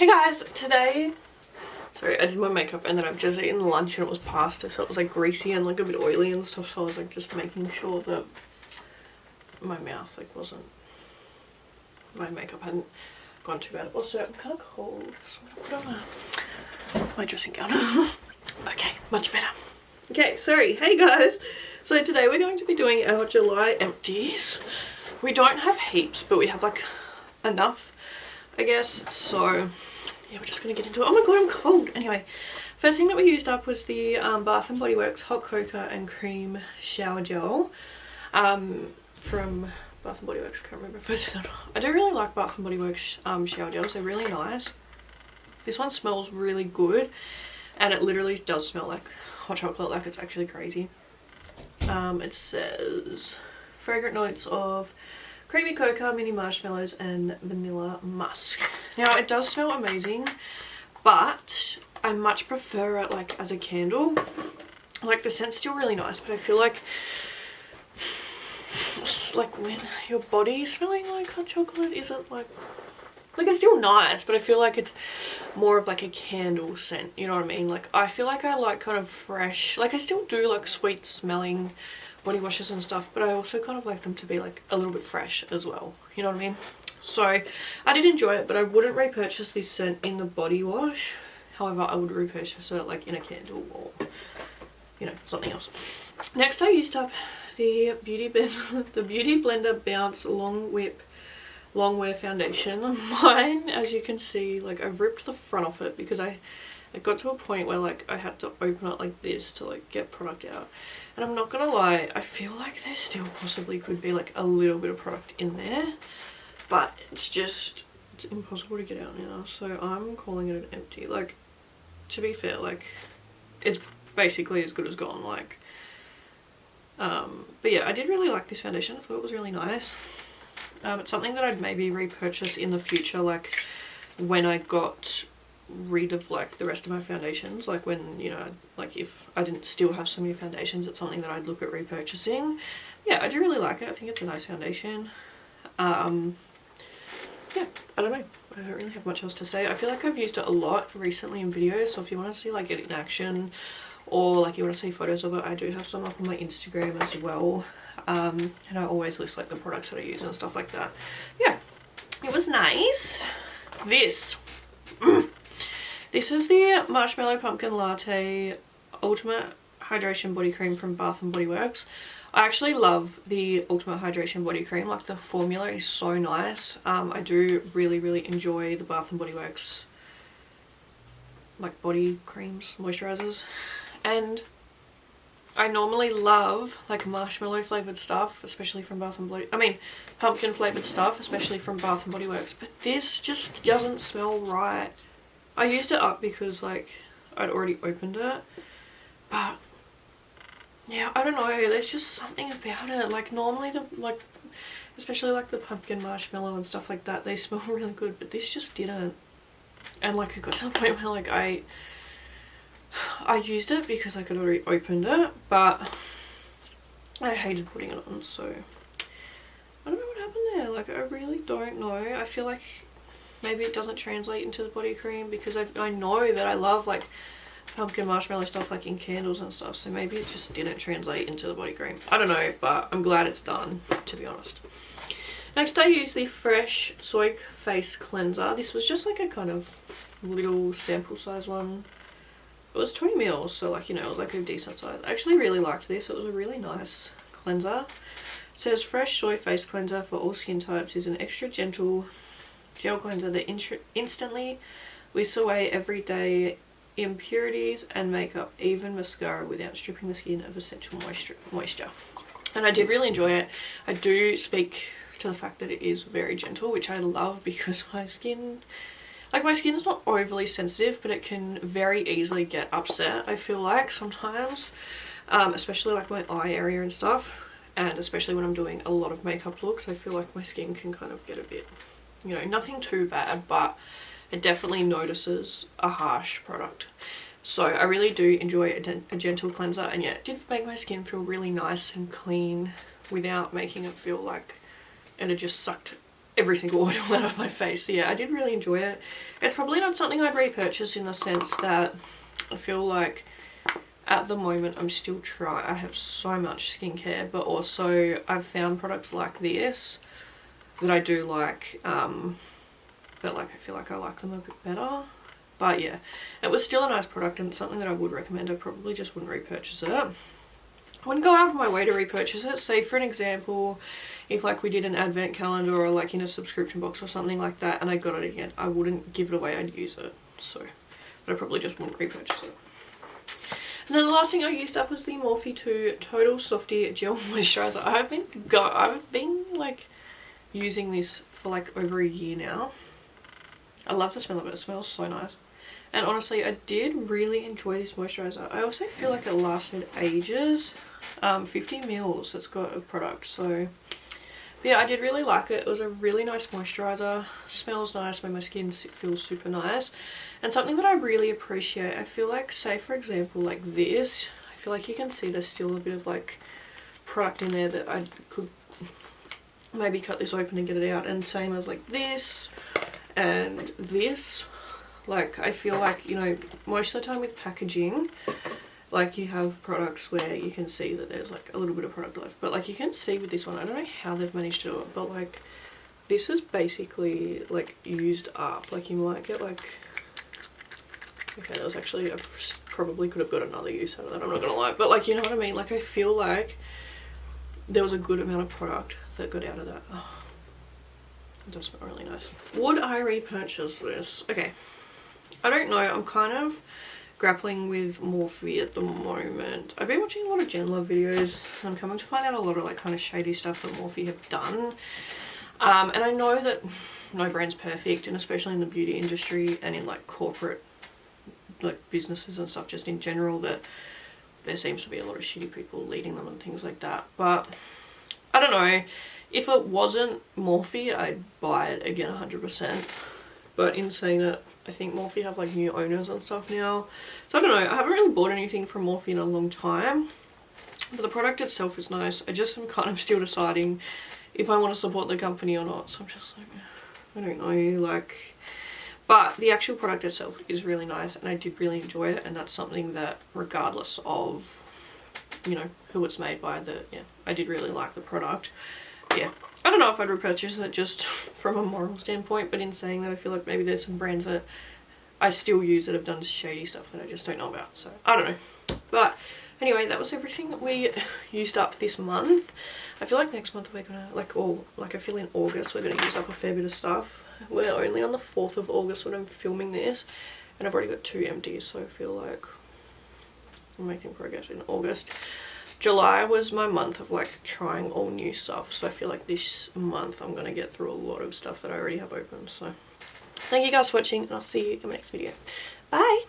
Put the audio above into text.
Hey guys, today, sorry, I did my makeup and then I've just eaten lunch and it was pasta, so it was like greasy and like a bit oily and stuff, so I was like just making sure that my mouth like wasn't, my makeup hadn't gone too bad. Also, I'm kind of cold, so I'm gonna put on my dressing gown. Okay, much better. Okay, sorry. Hey guys, so today we're going to be doing our July empties. We don't have heaps, but we have like enough, I guess, so yeah, we're just gonna get into it. Oh my god, I'm cold. Anyway, first thing that we used up was the Bath and Body Works Hot Cocoa and Cream Shower Gel from Bath and Body Works. I can't remember if I said that. I do really like Bath and Body Works shower gels. They're really nice. This one smells really good and it literally does smell like hot chocolate, like it's actually crazy. It says fragrant notes of creamy cocoa, mini marshmallows and vanilla musk. Now it does smell amazing, but I much prefer it like as a candle. Like the scent's still really nice, but I feel like it's like when your body's smelling like hot chocolate isn't like it's still nice, but I feel like it's more of like a candle scent, you know what I mean? Like I feel like I like kind of fresh, like I still do like sweet smelling body washes and stuff, but I also kind of like them to be like a little bit fresh as well, you know what I mean? So I did enjoy it, but I wouldn't repurchase this scent in the body wash. However, I would repurchase it like in a candle or, you know, something else. Next I used up the Beauty Blender Bounce Long Wear Foundation. Mine, as you can see, like I've ripped the front off it because it got to a point where like I had to open it like this to like get product out. And I'm not gonna lie, I feel like there still possibly could be like a little bit of product in there, but it's impossible to get out now, so I'm calling it an empty. Like, to be fair, like it's basically as good as gone, like but yeah, I did really like this foundation. I thought it was really nice. It's something that I'd maybe repurchase in the future, like when I got rid of like the rest of my foundations, like when, you know, like if I didn't still have so many foundations, it's something that I'd look at repurchasing. Yeah, I do really like it. I think it's a nice foundation. Yeah, I don't know, I don't really have much else to say. I feel like I've used it a lot recently in videos, so if you want to see like it in action or like you want to see photos of it, I do have some up on my Instagram as well. And I always list like the products that I use and stuff like that. Yeah, it was nice. This is the Marshmallow Pumpkin Latte Ultimate Hydration Body Cream from Bath and Body Works. I actually love the Ultimate Hydration Body Cream. Like the formula is so nice. I do really enjoy the Bath and Body Works like body creams, moisturizers, and I normally love like marshmallow flavoured stuff, especially from Bath and Body, pumpkin flavoured stuff, especially from Bath and Body Works, but this just doesn't smell right. I used it up because like I'd already opened it, but yeah, I don't know, there's just something about it. Like normally especially like the pumpkin marshmallow and stuff like that, they smell really good, but this just didn't. And like it got to the point where like I used it because I could already opened it, but I hated putting it on, so I don't know what happened there. Like I really don't know. I feel like maybe it doesn't translate into the body cream because I know that I love like pumpkin marshmallow stuff like in candles and stuff, so maybe it just didn't translate into the body cream. I don't know, but I'm glad it's done, to be honest. Next I used the Fresh Soy Face Cleanser. This was just like a kind of little sample size one. It was 20 ml, so like, you know, like a decent size. I actually really liked this. It was a really nice cleanser. It says Fresh Soy Face Cleanser for all skin types is an extra gentle gel cleanser that instantly whisks away everyday impurities and makeup, even mascara, without stripping the skin of essential moisture. And I did really enjoy it. I do speak to the fact that it is very gentle, which I love because my skin's not overly sensitive, but it can very easily get upset, I feel like, sometimes, especially like my eye area and stuff, and especially when I'm doing a lot of makeup looks, I feel like my skin can kind of get a bit, you know, nothing too bad, but it definitely notices a harsh product. So I really do enjoy a gentle cleanser, and yeah, it did make my skin feel really nice and clean without making it feel like it had just sucked every single oil out of my face. So yeah, I did really enjoy it. It's probably not something I'd repurchase in the sense that I feel like at the moment I'm still trying. I have so much skincare, but also I've found products like this that I do like, but like I feel like I like them a bit better. But yeah, it was still a nice product and something that I would recommend. I probably just wouldn't repurchase it. I wouldn't go out of my way to repurchase it. Say for an example, if like we did an advent calendar or like in a subscription box or something like that and I got it again, I wouldn't give it away, I'd use it. So, but I probably just wouldn't repurchase it. And then the last thing I used up was the Morphe 2 Total Softy Gel Moisturiser. I've been like using this for like over a year now. I love the smell of it. It smells so nice. And honestly, I did really enjoy this moisturiser. I also feel like it lasted ages. 50 mils it's got of product. So yeah, I did really like it. It was a really nice moisturiser. Smells nice when my skin feels super nice. And something that I really appreciate, I feel like, say for example like this, I feel like you can see there's still a bit of like product in there that I could maybe cut this open and get it out. And same as like this and this. Like I feel like, you know, most of the time with packaging, like you have products where you can see that there's like a little bit of product left, but like you can see with this one, I don't know how they've managed to do it, but like this is basically like used up. Like you might get like, okay, that was actually, I probably could have got another use out of that, I'm not gonna lie, but like, you know what I mean? Like I feel like there was a good amount of product that got out of that. Oh, it does smell really nice. Would I repurchase this? Okay, I don't know. I'm kind of grappling with Morphe at the moment. I've been watching a lot of Gen Love videos and I'm coming to find out a lot of like kind of shady stuff that Morphe have done. And I know that no brand's perfect, and especially in the beauty industry and in like corporate like businesses and stuff just in general, that there seems to be a lot of shitty people leading them and things like that. But I don't know. If it wasn't Morphe, I'd buy it again 100%. But in saying that, I think Morphe have like new owners and stuff now. So I don't know, I haven't really bought anything from Morphe in a long time. But the product itself is nice. I just am kind of still deciding if I want to support the company or not. So I'm just like, I don't know, like... But the actual product itself is really nice and I did really enjoy it. And that's something that regardless of, you know, who it's made by, I did really like the product. Yeah, I don't know if I'd repurchase it just from a moral standpoint, but in saying that, I feel like maybe there's some brands that I still use that have done shady stuff that I just don't know about, so I don't know. But anyway, that was everything that we used up this month. I feel like next month we're gonna, I feel in August we're gonna use up a fair bit of stuff. We're only on the 4th of August when I'm filming this, and I've already got 2 empties, so I feel like I'm making progress in August. July was my month of like trying all new stuff, so I feel like this month I'm going to get through a lot of stuff that I already have open. So thank you guys for watching and I'll see you in my next video. Bye!